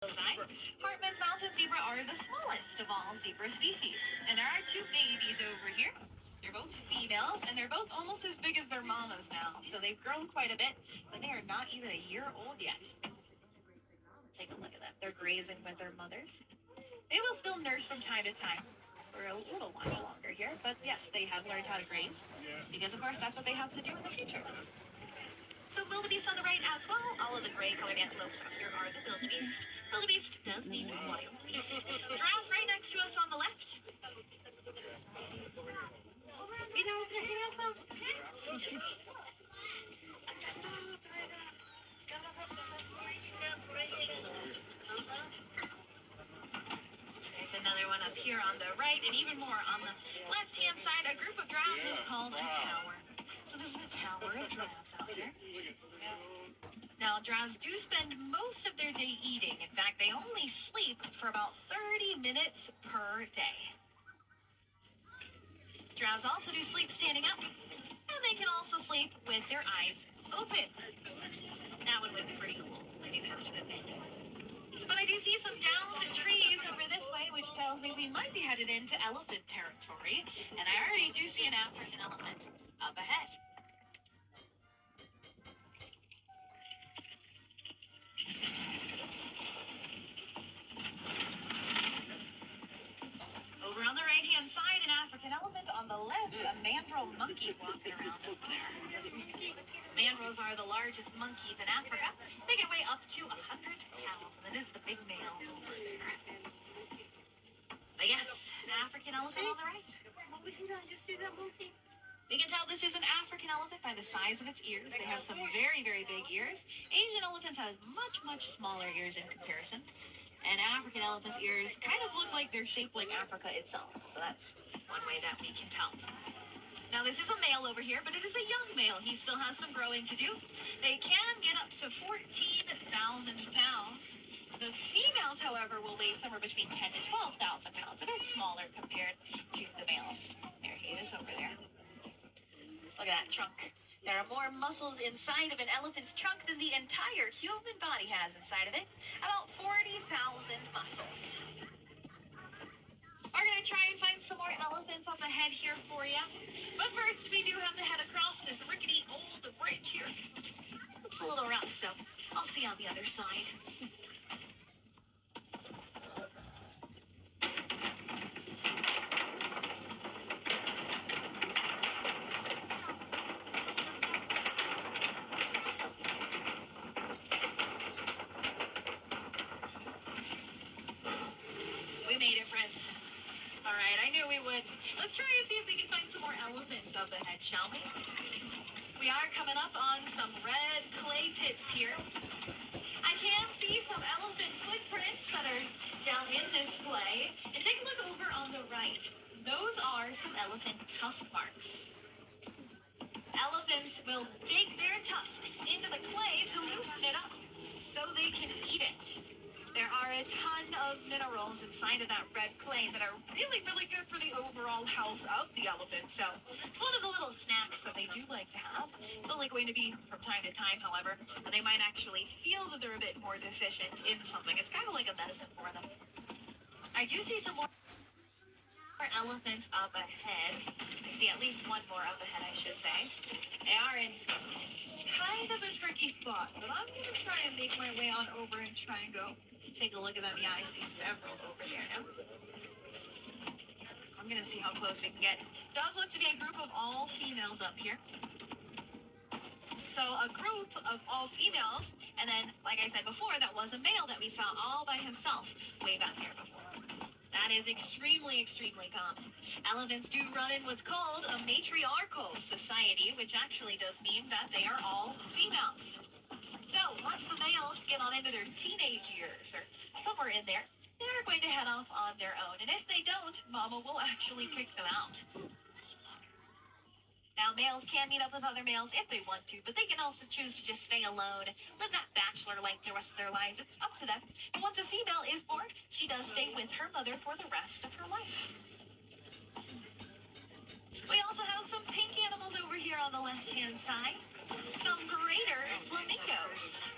Hartman's mountain zebra are the smallest of all zebra species. And there are two babies over here. They're both females, and they're both almost as big as their mamas now. So they've grown quite a bit, but they are not even a year old yet. Take a look at them. They're grazing with their mothers. They will still nurse from time to time for a little while longer here, but yes, they have learned how to graze because, of course, that's what they have to do in the future. So wildebeest on the right as well. All of the gray-colored antelopes up here are the wildebeest. Wildebeest does mean wild beast. Giraffe right next to us on the left. There's another one up here on the right, and even more on the left-hand side. A group of giraffes is called a tower. So this is a tower of giraffes out here. Now, giraffes do spend most of their day eating. In fact, they only sleep for about 30 minutes per day. Giraffes also do sleep standing up, and they can also sleep with their eyes open. That one would be pretty cool, I do have to admit. But I do see some downed trees over this way, which tells me we might be headed into elephant territory. And I already do see an African elephant up ahead. Over on the right-hand side, an African elephant. On the left, a mandrill monkey walking around over there. Mandrills are the largest monkeys in Africa. They can weigh up to 100 pounds, and it is the big male over there. But yes, an African elephant on the right. We can tell this is an African elephant by the size of its ears. They have some very, very big ears. Asian elephants have much, much smaller ears in comparison. And African elephants' ears kind of look like they're shaped like Africa itself. So that's one way that we can tell. Now, this is a male over here, but it is a young male. He still has some growing to do. They can get up to 14,000 pounds. The females, however, will weigh somewhere between 10 to 12,000 pounds, a bit smaller compared to the males. There he is over there. Look at that trunk. There are more muscles inside of an elephant's trunk than the entire human body has inside of it. About 40,000 muscles. We're going to try and find some more elephants up ahead here for you. But first, we do have to head across this rickety old bridge here. It's a little rough, so I'll see you on the other side. We made it, friends. All right, I knew we would. Let's try and see if we can find some more elephants up ahead, shall we? We are coming up on some red clay pits here. I can see some elephant footprints that are down in this clay. And take a look over on the right. Those are some elephant tusk marks. Elephants will dig their tusks into the clay to loosen it up so they can eat it. There are a ton of minerals inside of that red clay that are really, really good for the overall health of the elephant. So it's one of the little snacks that they do like to have. It's only going to be from time to time, however, and they might actually feel that they're a bit more deficient in something. It's kind of like a medicine for them. I do see some more elephants up ahead. I see at least one more up ahead, I should say. They are in kind of a tricky spot, but I'm going to try and make my way on over and try and go take a look at them. Yeah, I see several over there now. I'm going to see how close we can get. Does look to be a group of all females up here. So a group of all females, and then, like I said before, that was a male that we saw all by himself way back here before. That is extremely, extremely common. Elephants do run in what's called a matriarchal society, which actually does mean that they are all females. So once the males get on into their teenage years or somewhere in there, they're going to head off on their own. And if they don't, mama will actually kick them out. Now, males can meet up with other males if they want to, but they can also choose to just stay alone, live that bachelor life the rest of their lives. It's up to them. And once a female is born, she does stay with her mother for the rest of her life. We also have some pink animals over here on the left-hand side. Some greater flamingos.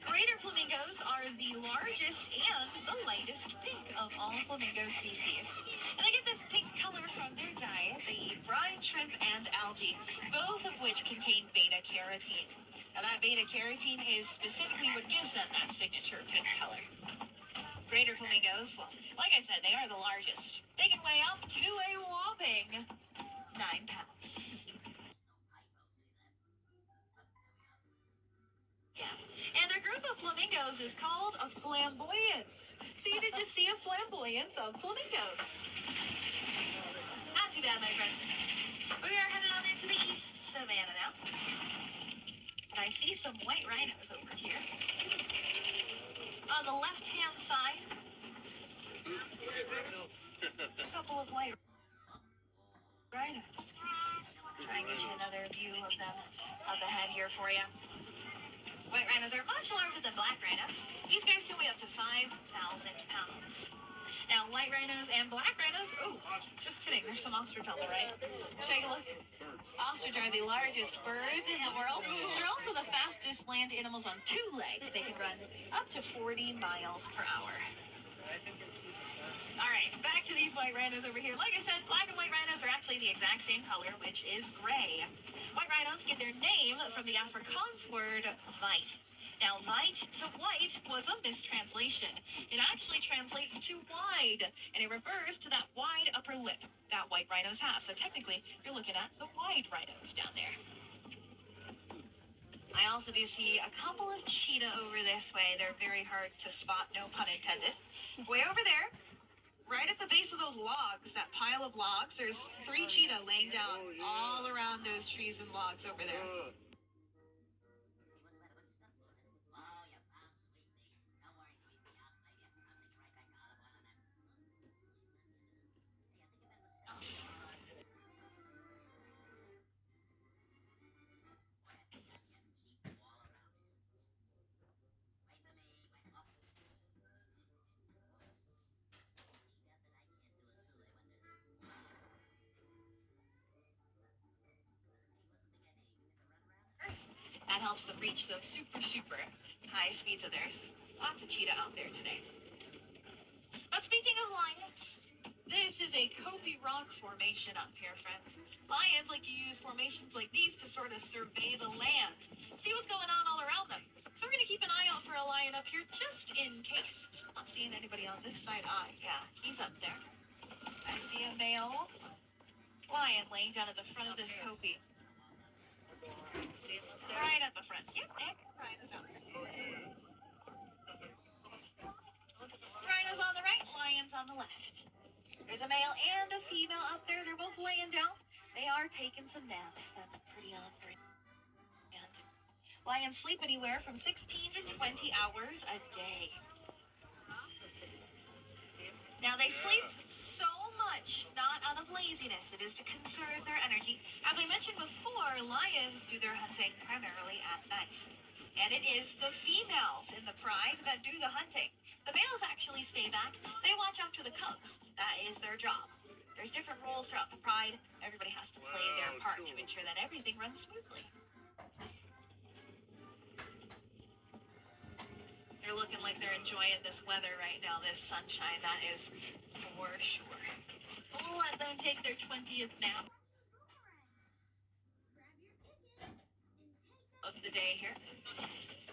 Greater flamingos are the largest and the lightest pink of all flamingo species. And they get this pink color from their diet. They eat brine, shrimp, and algae, both of which contain beta carotene. Now that beta carotene is specifically what gives them that signature pink color. Greater flamingos, well, like I said, they are the largest. They can weigh up to a whopping 9 pounds. Yeah. And a group of flamingos is called a flamboyance. So you did just see a flamboyance of flamingos. Not too bad, my friends. We are headed on into the East Savannah now. And I see some white rhinos over here. On the left-hand side, a couple of white rhinos. Try and get you another view of them up ahead here for you. White rhinos are much larger than black rhinos. These guys can weigh up to 5,000 pounds. Now, white rhinos and black rhinos, oh, just kidding, there's some ostrich on the right. Take a look. Ostrich are the largest birds in the world. They're also the fastest land animals on 2 legs. They can run up to 40 miles per hour. All right, back to these white rhinos over here. Like I said, black and white rhinos are actually the exact same color, which is gray. White rhinos get their name from the Afrikaans word white. Now, white to white was a mistranslation. It actually translates to wide, and it refers to that wide upper lip that white rhinos have. So technically, you're looking at the wide rhinos down there. I also do see a couple of cheetah over this way. They're very hard to spot, no pun intended. Way over there, right at the base of those logs, that pile of logs, there's 3 cheetah laying down all around those trees and logs over there. That helps them reach those super high speeds of theirs. Lots of cheetah out there today. But speaking of lions, this is a Kobe rock formation up here, friends. Lions like to use formations like these to sort of survey the land, see what's going on all around them. So we're going to keep an eye out for a lion up here just in case. Not seeing anybody on this side. Yeah, he's up there. I see a male lion laying down at the front of this Kobe. Right at the front. Yep, there. Rhinos out there. Rhinos on the right, lions on the left. There's a male and a female up there. They're both laying down. They are taking some naps. That's pretty on brand. Lions sleep anywhere from 16 to 20 hours a day. Now, they sleep so much, not out of laziness. It is to conserve their energy. As I mentioned before, lions do their hunting primarily at night. And it is the females in the pride that do the hunting. The males actually stay back. They watch after the cubs. That is their job. There's different roles throughout the pride. Everybody has to play their part to ensure that everything runs smoothly. They're looking like they're enjoying this weather right now, this sunshine, that is for sure. We'll let them take their 20th nap of the day here.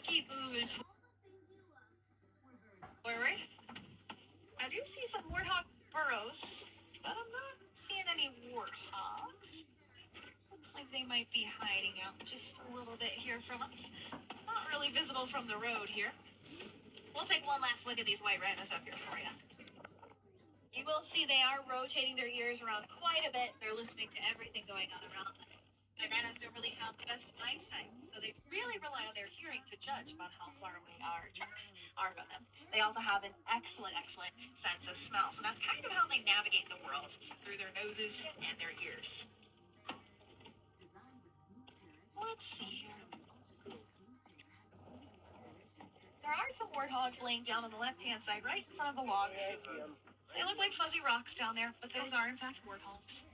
Keep moving forward. I do see some warthog burrows, but I'm not seeing any warthogs. Looks like they might be hiding out just a little bit here from us. Not really visible from the road here. We'll take one last look at these white rhinos up here for you. You will see they are rotating their ears around quite a bit. They're listening to everything going on around them. The rhinos don't really have the best eyesight, so they really rely on their hearing to judge about how far away our trucks are from them. They also have an excellent sense of smell, so that's kind of how they navigate the world, through their noses and their ears. Let's see here. There are some warthogs laying down on the left-hand side, right in front of the logs. They look like fuzzy rocks down there, but those are, in fact, warthogs.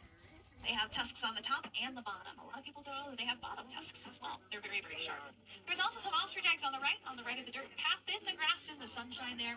They have tusks on the top and the bottom. A lot of people don't know that they have bottom tusks as well. They're very, very sharp. There's also some ostrich eggs on the right of the dirt path in the grass in the sunshine there.